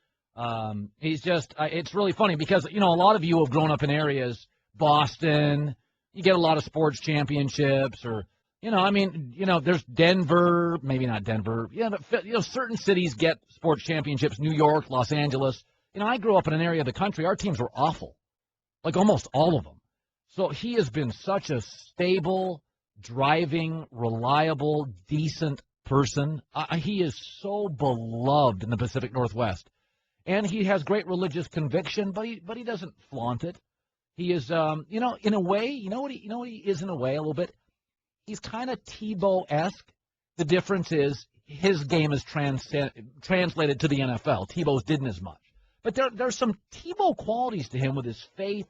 Speaker 3: He's just it's really funny because, a lot of you have grown up in areas, Boston, you get a lot of sports championships or, there's Denver, maybe not Denver. Yeah, but, certain cities get sports championships, New York, Los Angeles. I grew up in an area of the country, our teams were awful, like almost all of them. So he has been such a stable, driving, reliable, decent person. He is so beloved in the Pacific Northwest. And he has great religious conviction, but he doesn't flaunt it. He is, in a way, you know what he is in a way a little bit? He's kind of Tebow-esque. The difference is his game is translated to the NFL. Tebow's didn't as much. But there's some Tebow qualities to him with his faith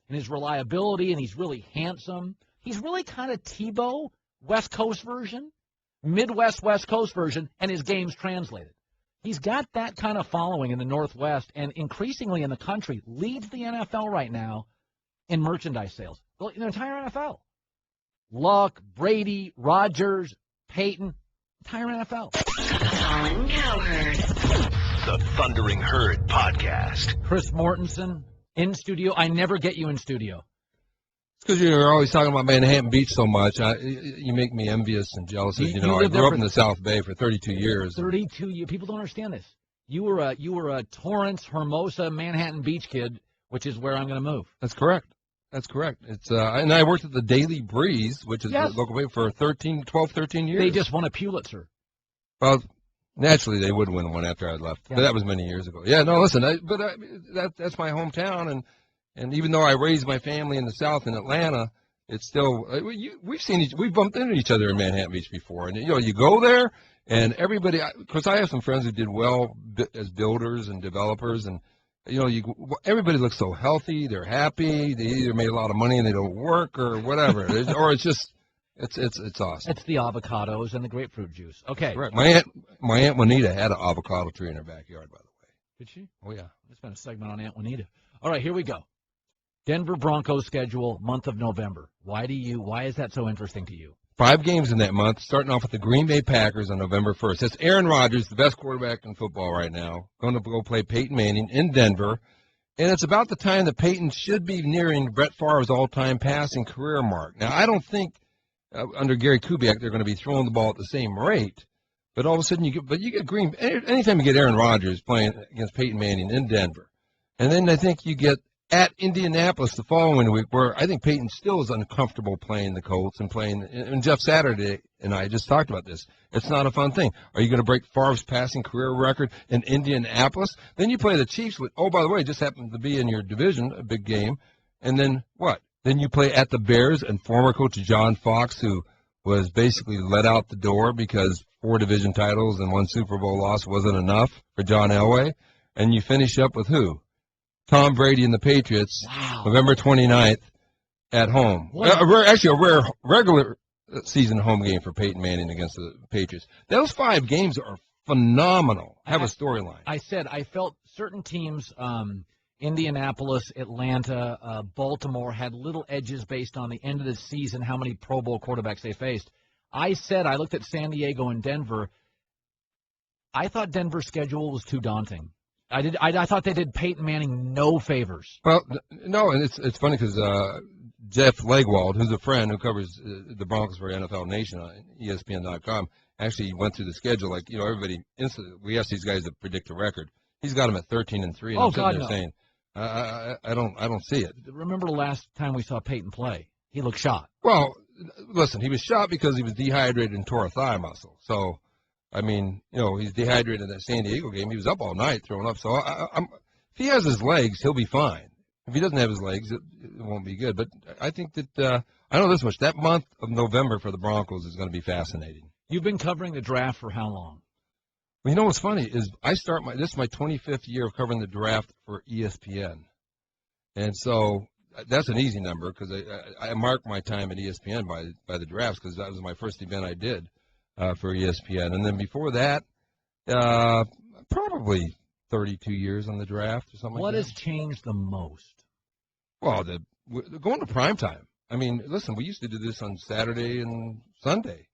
Speaker 3: and his reliability, and he's really handsome. He's really kind of Tebow, West Coast version, Midwest, West Coast version, and his game's translated. He's got that kind of following in the Northwest and increasingly in the country, leads the NFL right now in merchandise sales. The entire NFL. Luck, Brady, Rodgers, Peyton, entire NFL.
Speaker 1: Colin Cowherd. The Thundering Herd Podcast.
Speaker 3: Chris Mortensen in studio. I never get you in studio.
Speaker 12: It's because you're always talking about Manhattan Beach so much. You make me envious and jealous. I grew up in the South Bay for 32 years.
Speaker 3: 32 years. People don't understand this. You were a Torrance, Hermosa, Manhattan Beach kid, which is where I'm going to move.
Speaker 12: That's correct. That's correct. It's and I worked at the Daily Breeze, which is
Speaker 3: Yes.
Speaker 12: a local paper, for 13 years.
Speaker 3: They just won a Pulitzer.
Speaker 12: Well, naturally, they would win one after I left,
Speaker 3: Yeah.
Speaker 12: but that was many years ago. Yeah, no, listen, that's my hometown, and even though I raised my family in the South in Atlanta, it's still we've bumped into each other in Manhattan Beach before, and you go there, and everybody, because I have some friends who did well as builders and developers, and everybody looks so healthy, they're happy, they either made a lot of money and they don't work or whatever, or it's just. It's awesome.
Speaker 3: It's the avocados and the grapefruit juice. Okay.
Speaker 12: Right. My aunt Juanita had an avocado tree in her backyard, by the way.
Speaker 3: Did she?
Speaker 12: Oh yeah.
Speaker 3: There's been a segment on Aunt Juanita. All right, here we go. Denver Broncos schedule, month of November. Why is that so interesting to you?
Speaker 12: 5 games in that month, starting off with the Green Bay Packers on November 1st. That's Aaron Rodgers, the best quarterback in football right now, going to go play Peyton Manning in Denver. And it's about the time that Peyton should be nearing Brett Favre's all-time passing career mark. Now, I don't think under Gary Kubiak, they're going to be throwing the ball at the same rate. But all of a sudden, you get Green. Anytime you get Aaron Rodgers playing against Peyton Manning in Denver, and then I think you get at Indianapolis the following week, where I think Peyton still is uncomfortable playing the Colts and playing. And Jeff Saturday and I just talked about this. It's not a fun thing. Are you going to break Favre's passing career record in Indianapolis? Then you play the Chiefs, with, oh, by the way, it just happened to be in your division, a big game. And then what? Then you play at the Bears, and former coach John Fox, who was basically let out the door because 4 division titles and 1 Super Bowl loss wasn't enough for John Elway. And you finish up with who? Tom Brady and the Patriots,
Speaker 3: wow.
Speaker 12: November 29th at home. Actually, a rare regular season home game for Peyton Manning against the Patriots. Those 5 games are phenomenal. Have a storyline.
Speaker 3: I said I felt certain teams, Indianapolis, Atlanta, Baltimore, had little edges based on the end of the season, how many Pro Bowl quarterbacks they faced. I looked at San Diego and Denver. I thought Denver's schedule was too daunting. I thought they did Peyton Manning no favors.
Speaker 12: Well, no, and it's funny because Jeff Legwold, who's a friend who covers the Broncos for NFL Nation on ESPN.com, actually went through the schedule. Like, everybody instantly, we asked these guys to predict the record. He's got them at 13-3, and I'm sitting there saying, I don't see it.
Speaker 3: Remember the last time we saw Peyton play? He looked shot.
Speaker 12: Well, listen, he was shot because he was dehydrated and tore a thigh muscle. So, I mean, he's dehydrated in that San Diego game. He was up all night throwing up. So, if he has his legs, he'll be fine. If he doesn't have his legs, it won't be good. But I think that I know this much. That month of November for the Broncos is going to be fascinating.
Speaker 3: You've been covering the draft for how long?
Speaker 12: Well, what's funny is this is my 25th year of covering the draft for ESPN. And so that's an easy number because I mark my time at ESPN by the drafts because that was my first event I did for ESPN. And then before that, probably 32 years on the draft or something like that.
Speaker 3: What has changed the most?
Speaker 12: Well, going to primetime. I mean, listen, we used to do this on Saturday and Sunday.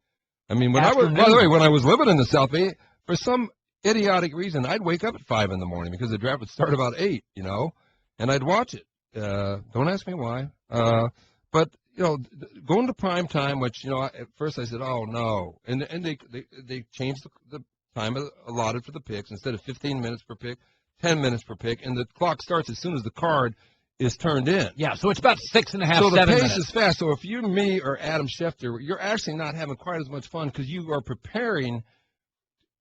Speaker 12: I mean, by the way, when I was living in the South Bay, for some idiotic reason, I'd wake up at 5 in the morning because the draft would start about 8, and I'd watch it. Don't ask me why. But, going to prime time, which, at first I said, oh, no. And they changed the time allotted for the picks. Instead of 15 minutes per pick, 10 minutes per pick. And the clock starts as soon as the card is turned in.
Speaker 3: Yeah, so it's about 6.5, 7 minutes.
Speaker 12: So the pace is fast. So if you're me or Adam Schefter, you're actually not having quite as much fun because you are preparing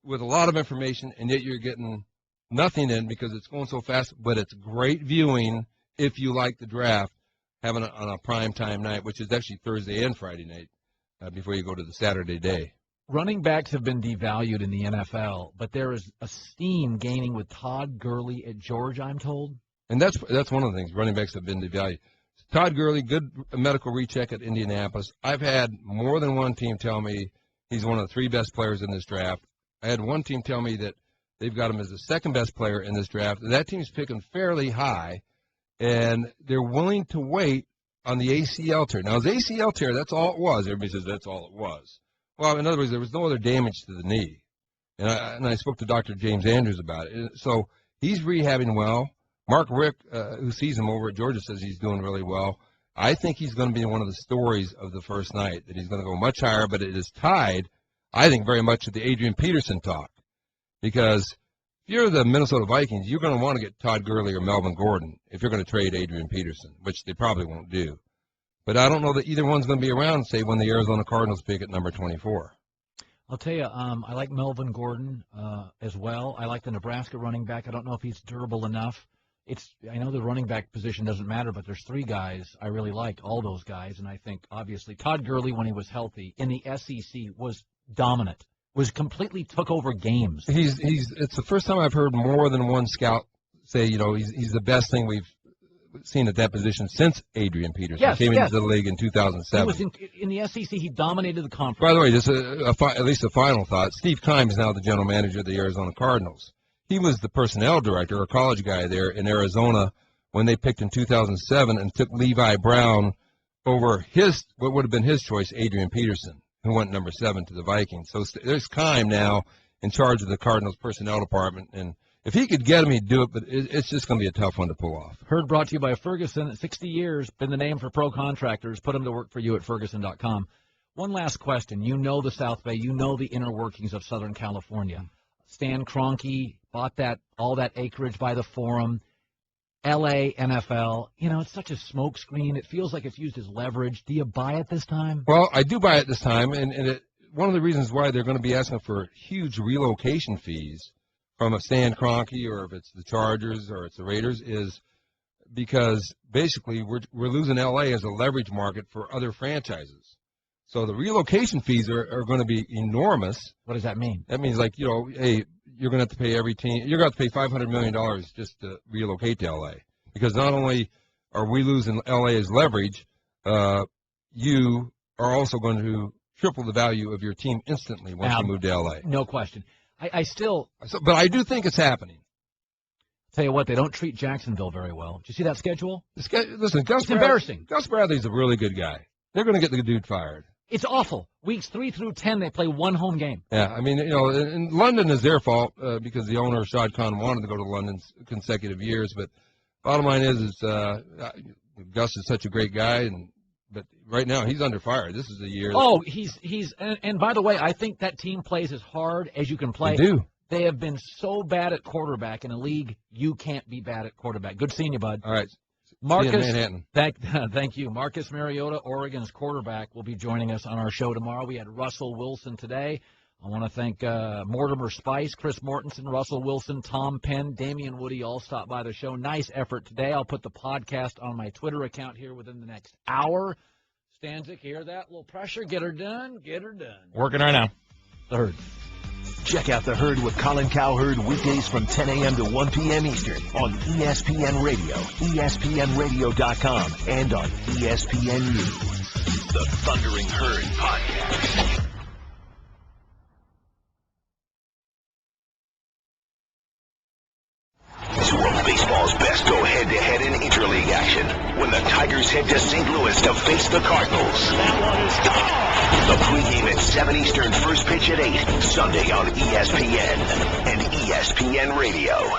Speaker 12: with a lot of information, and yet you're getting nothing in because it's going so fast. But it's great viewing if you like the draft, having it on a prime time night, which is actually Thursday and Friday night before you go to the Saturday day.
Speaker 3: Running backs have been devalued in the NFL, but there is a steam gaining with Todd Gurley at Georgia, I'm told.
Speaker 12: And that's one of the things. Running backs have been devalued. Todd Gurley, good medical recheck at Indianapolis. I've had more than one team tell me he's one of the 3 best players in this draft. I had one team tell me that they've got him as the 2nd best player in this draft. That team's picking fairly high, and they're willing to wait on the ACL tear. Now, his ACL tear, that's all it was. Everybody says that's all it was. Well, in other words, there was no other damage to the knee. And I spoke to Dr. James Andrews about it. So he's rehabbing well. Mark Rick, who sees him over at Georgia, says he's doing really well. I think he's going to be one of the stories of the first night, that he's going to go much higher, but it is tied, I think, very much to the Adrian Peterson talk. Because you're the Minnesota Vikings, you're going to want to get Todd Gurley or Melvin Gordon if you're going to trade Adrian Peterson, which they probably won't do. But I don't know that either one's going to be around, say, when the Arizona Cardinals pick at number 24.
Speaker 3: I'll tell you, I like Melvin Gordon as well. I like the Nebraska running back. I don't know if he's durable enough. I know the running back position doesn't matter, but there's 3 guys I really like, all those guys, and I think, obviously, Todd Gurley, when he was healthy, in the SEC, was dominant, was completely took over games.
Speaker 12: It's the first time I've heard more than one scout say, he's the best thing we've seen at that position since Adrian Peterson came into the league in 2007.
Speaker 3: He was in the SEC. He dominated the conference.
Speaker 12: By the way, just at least a final thought. Steve Keim is now the general manager of the Arizona Cardinals. He was the personnel director, or college guy there in Arizona when they picked in 2007 and took Levi Brown over what would have been his choice, Adrian Peterson, who went number 7 to the Vikings. So there's Keim now in charge of the Cardinals personnel department, and if he could get him, he'd do it, but it's just going to be a tough one to pull off.
Speaker 3: Herd brought to you by Ferguson. 60 years, been the name for pro contractors. Put them to work for you at Ferguson.com. One last question. You know the South Bay. You know the inner workings of Southern California. Stan Kroenke bought all that acreage by the Forum. L.A., NFL. It's such a smokescreen. It feels like it's used as leverage. Do you buy it this time?
Speaker 12: Well, I do buy it this time, and one of the reasons why they're going to be asking for huge relocation fees from a Stan Kroenke, or if it's the Chargers or it's the Raiders, is because basically we're losing L.A. as a leverage market for other franchises. So the relocation fees are going to be enormous.
Speaker 3: What does that mean?
Speaker 12: That means, hey, you're going to have to pay every team. You're going to have to pay $500 million just to relocate to L.A. Because not only are we losing L.A. as leverage, you are also going to triple the value of your team instantly once you move to L.A.
Speaker 3: No question.
Speaker 12: But I do think it's happening.
Speaker 3: Tell you what, they don't treat Jacksonville very well. Did you see that schedule?
Speaker 12: Listen,
Speaker 3: it's embarrassing.
Speaker 12: Gus Bradley's a really good guy. They're going to get the dude fired.
Speaker 3: It's awful. Weeks 3 through 10, they play one home game.
Speaker 12: Yeah, I mean, and London is their fault because the owner, Shad Khan, wanted to go to London consecutive years. But bottom line is Gus is such a great guy, but right now he's under fire. This is the year.
Speaker 3: Oh, and by the way, I think that team plays as hard as you can play.
Speaker 12: They do.
Speaker 3: They have been so bad at quarterback in a league, you can't be bad at quarterback. Good seeing you, bud.
Speaker 12: All right.
Speaker 3: Marcus,
Speaker 12: Manhattan.
Speaker 3: Thank you. Marcus Mariota, Oregon's quarterback, will be joining us on our show tomorrow. We had Russell Wilson today. I want to thank Mortimer Spice, Chris Mortensen, Russell Wilson, Tom Penn, Damian Woody all stopped by the show. Nice effort today. I'll put the podcast on my Twitter account here within the next hour. Stanzik, hear that? A little pressure. Get her done. Get her done.
Speaker 10: Working right now.
Speaker 3: The Herd.
Speaker 1: Check out The Herd with Colin Cowherd weekdays from 10 a.m. to 1 p.m. Eastern on ESPN Radio, ESPNRadio.com, and on ESPN News. The Thundering Herd Podcast. Two of baseball's best go head-to-head in interleague action when the Tigers head to St. Louis to face the Cardinals. That one is gone. The pregame at 7 Eastern, first pitch at 8, Sunday on ESPN and ESPN Radio.